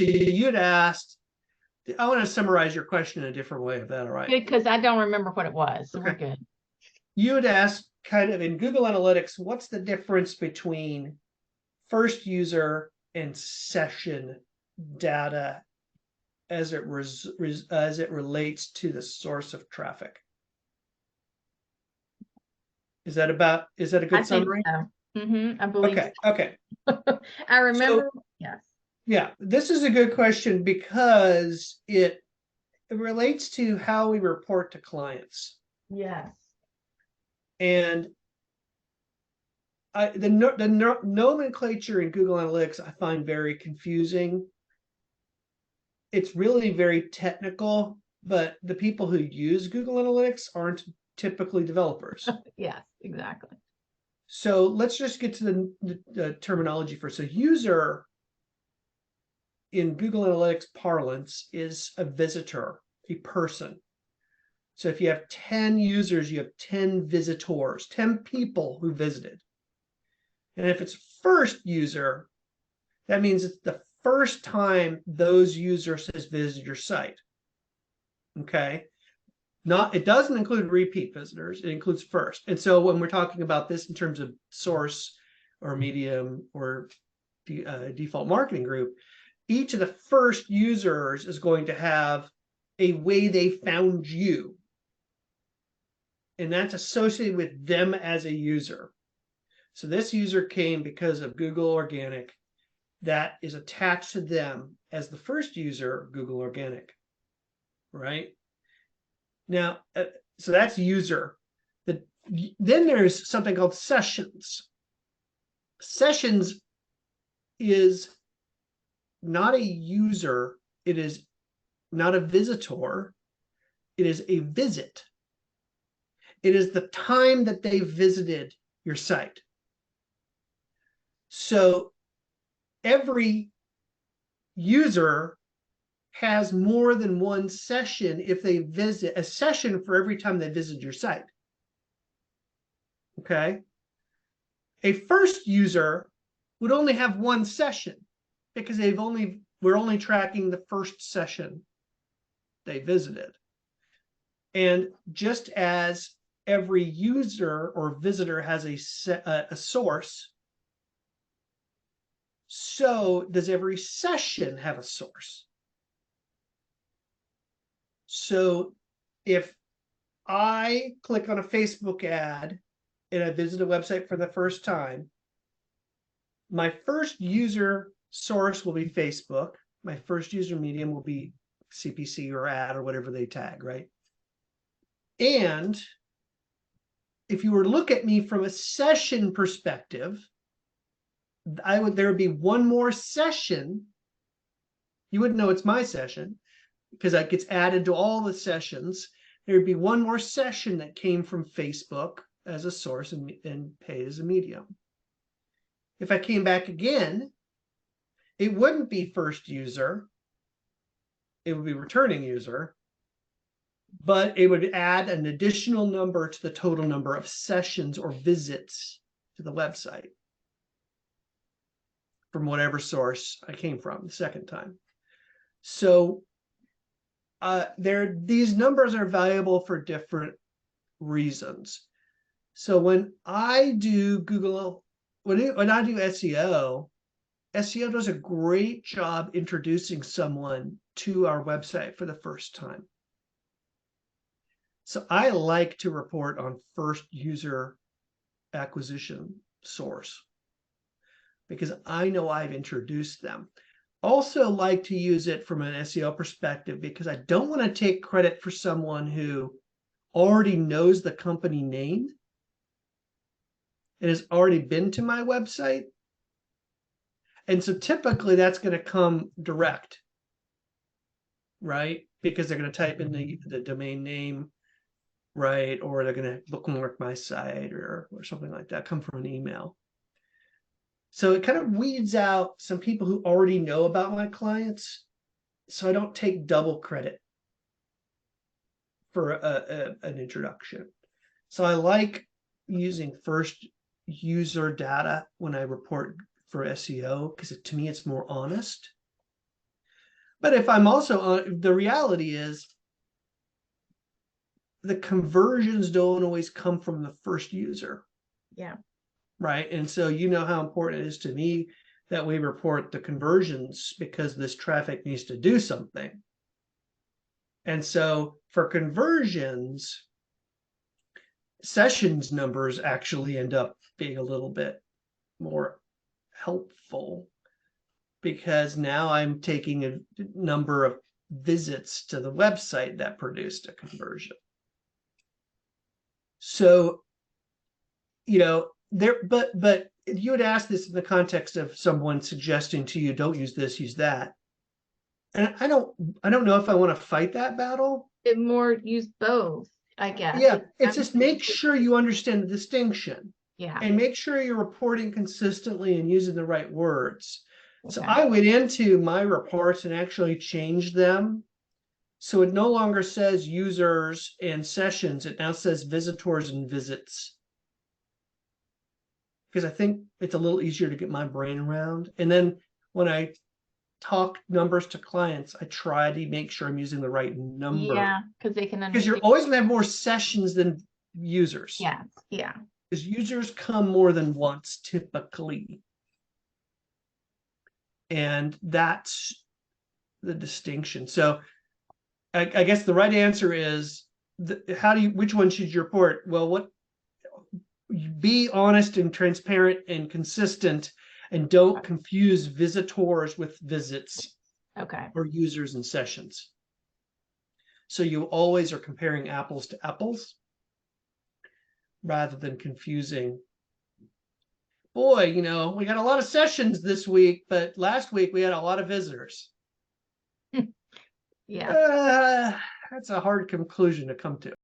you'd asked, I want to summarize your question in a different way, if that's all right. Because I don't remember what it was, so we're good. You would ask kind of in Google Analytics, what's the difference between first user and session data as it relates to the source of traffic? Is that a good summary? I believe okay. So. Okay. I remember. So, yes. Yeah, this is a good question because it relates to how we report to clients. Yes. And the nomenclature in Google Analytics I find very confusing. It's really very technical, but the people who use Google Analytics aren't typically developers. Yes, exactly. So let's just get to the terminology first. So user in Google Analytics parlance is a visitor, a person. So if you have 10 users, you have 10 visitors, 10 people who visited. And if it's first user, that means it's the first time those users has visited your site. Okay. It doesn't include repeat visitors, it includes first. And so when we're talking about this in terms of source or medium or default marketing group, each of the first users is going to have a way they found you. And that's associated with them as a user. So this user came because of Google Organic. That is attached to them as the first user of Google Organic, right? Now, so that's user. Then there's something called sessions. Sessions is not a user. It is not a visitor. It is a visit. It is the time that they visited your site. So every user has more than one session if they visit, a session for every time they visit your site. Okay. A first user would only have one session because we're only tracking the first session they visited. And just as every user or visitor has a source, so does every session have a source. So if I click on a Facebook ad and I visit a website for the first time, my first user source will be Facebook. My first user medium will be CPC or ad or whatever they tag, right? And if you were to look at me from a session perspective, there would be one more session. You wouldn't know it's my session because that gets added to all the sessions. There would be one more session that came from Facebook as a source and paid as a medium. If I came back again, it wouldn't be first user. It would be returning user, but it would add an additional number to the total number of sessions or visits to the website from whatever source I came from the second time. So these numbers are valuable for different reasons. So when I do Google, when I do SEO does a great job introducing someone to our website for the first time. So I like to report on first user acquisition source because I know I've introduced them. Also like to use it from an SEO perspective because I don't want to take credit for someone who already knows the company name and has already been to my website. And so typically that's going to come direct, right? Because they're going to type in the domain name, right? Or they're going to bookmark my site or something like that, come from an email. So it kind of weeds out some people who already know about my clients. So I don't take double credit for an introduction. So I like using first user data when I report for SEO because to me it's more honest. But if I'm also, the reality is the conversions don't always come from the first user, Yeah. right? And so you know how important it is to me that we report the conversions because this traffic needs to do something. And so for conversions, sessions numbers actually end up being a little bit more helpful because now I'm taking a number of visits to the website that produced a conversion. So, you know, but you would ask this in the context of someone suggesting to you, don't use this, use that. And I don't know if I want to fight that battle. It more use both, I guess. Yeah, it's just make sure you understand the distinction Yeah. and make sure you're reporting consistently and using the right words. So Okay. I went into my reports and actually changed them. So it no longer says users and sessions. It now says visitors and visits. Because I think it's a little easier to get my brain around. And then when I talk numbers to clients, I try to make sure I'm using the right number. Yeah, because they can Because you're understand. always going to have more sessions than users. Yeah, yeah. Because users come more than once typically. And that's the distinction. So I guess the right answer is which one should you report? Well, be honest and transparent and consistent and don't confuse visitors with visits Okay. or users and sessions. So you always are comparing apples to apples rather than confusing. Boy, you know, we got a lot of sessions this week, but last week we had a lot of visitors. Yeah. That's a hard conclusion to come to.